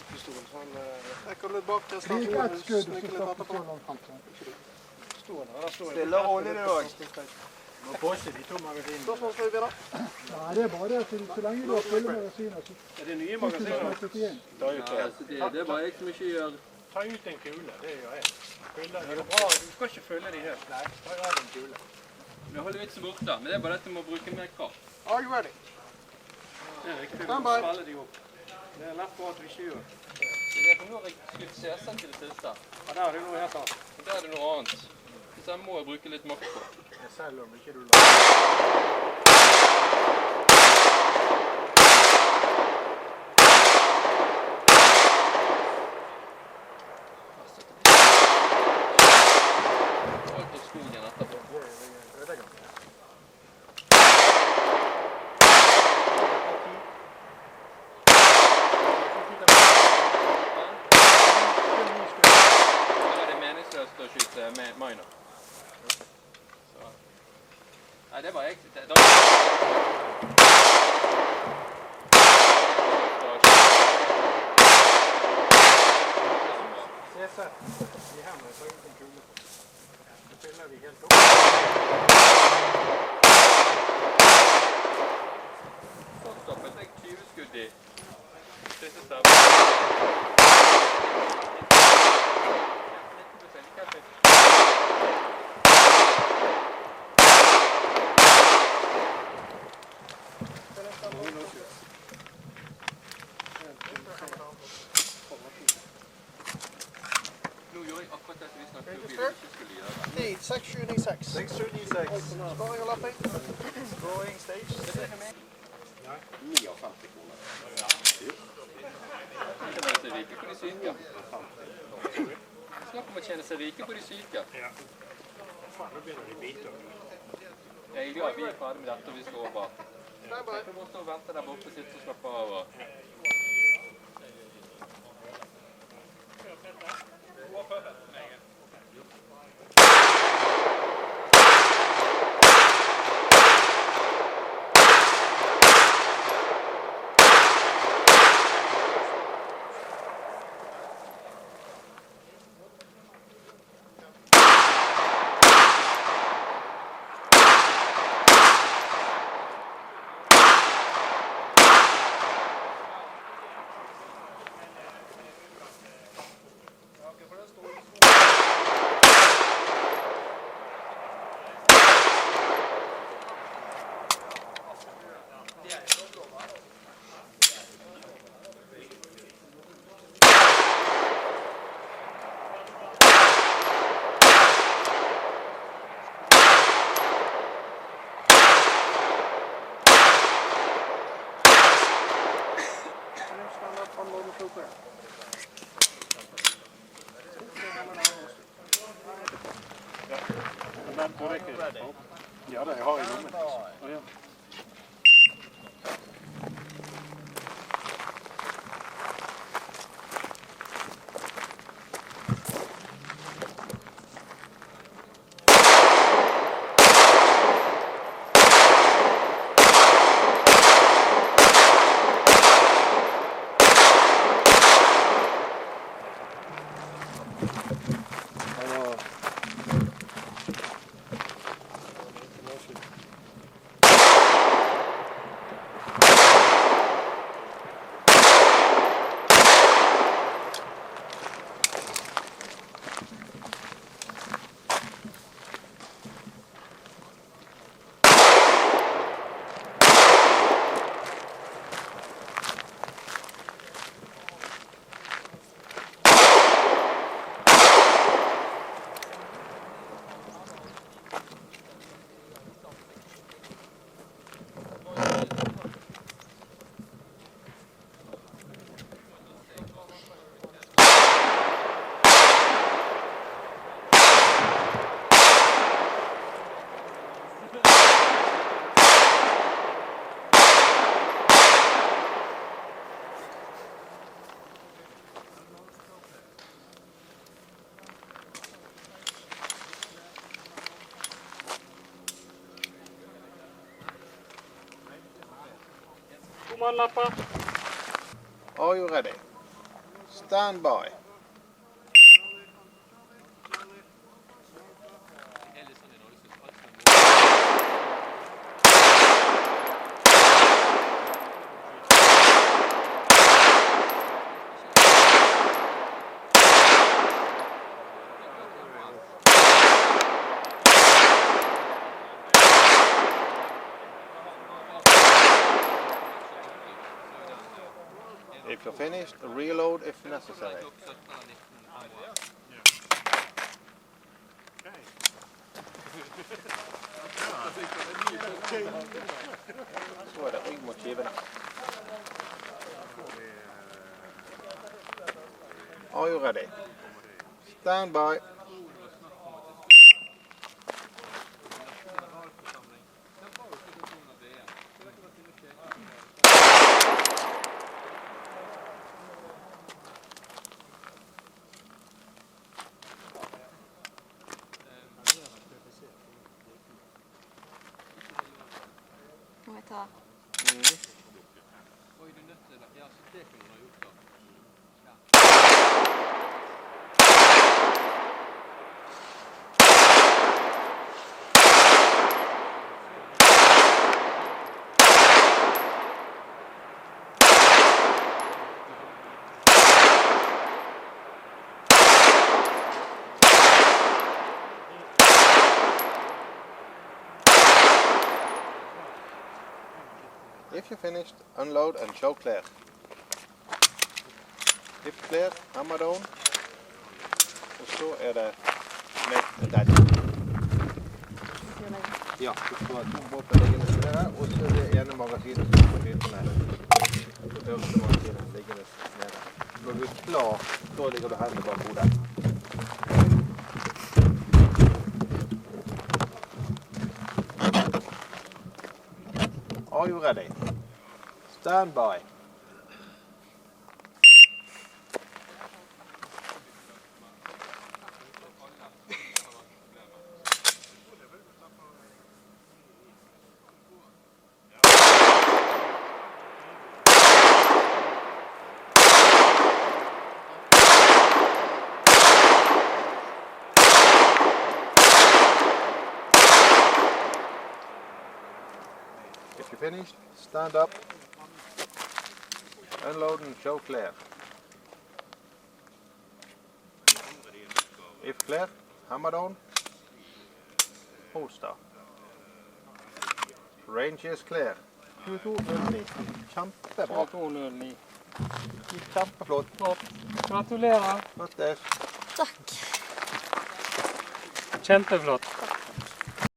pistol. Han trekker litt bak til Det gikk ett skudd, så slapp så langt frem. Stille og rolig det også. Må påse de 2 magasinene. Spørsmålsfri, da? Nei, det er bare det at så lenge du har fulle magasiner, så... Er det nye magasiner? Det er bare jeg som ikke gjør... Ta ut en kule, det gjør jeg. Er det bra? Du skal ikke følge de helt. Nei, ta av en kule. Vi holder vitsen borte, men det er bare dette med å bruke mer kraft. Are you ready? Det er riktig, vi må spille de opp. Det er lett på at vi ikke gjør. Det er for nå har jeg skutt CSN til det siste. Ja, der er det noe helt annet. Og der er det noe annet. Så jeg må bruke litt makt på. Det er selv om ikke du lager. Med minor. Nei, det var jeg. Se seg. De her må jeg ta ut en kule på. Så fyller vi helt opp. Så stoppet jeg 20 skudd i siste stav. Nå gjør jeg akkurat dette vi snakket om vi ikke skulle gjøre. Need 676. 676. Sparing og lapping. Drawing stage. Det er med. 59 kroner. Man kan tjene seg rike på de syke. Snakk om å tjene seg rike på de syke. Ja. Faen, nå begynner de å bite. Jeg er glad vi er ferdig med dette og vi skal over. Jeg kan bare stå og vente der borte og sitte og slappe av. Ja, det har jeg lommen. Ja. Are you ready? Stand by. If you're finished, reload if necessary. Så det rygg mot skivene. Are you ready? Stand by. Må jeg ta? Oi, du nødt til det. Ja, så det kunne du ha gjort da. If you're finished, unload and show clear. If clear, hammer down. Og så det med den. Ja, du skal ha 2 våpen liggende nede, og så det ene magasinet som skal fylle ned. Det første magasinet liggende nede. Når du klar, så ligger du hendene bak hodet. Are you ready? Stand by. If you're finished, stand up. Unload and show clear. If clear, hammer down. Holster. Range is clear. 2209. Kjempebra. 2209. Kjempeflott. Gratulerer. Flott det. Takk. Kjempeflott.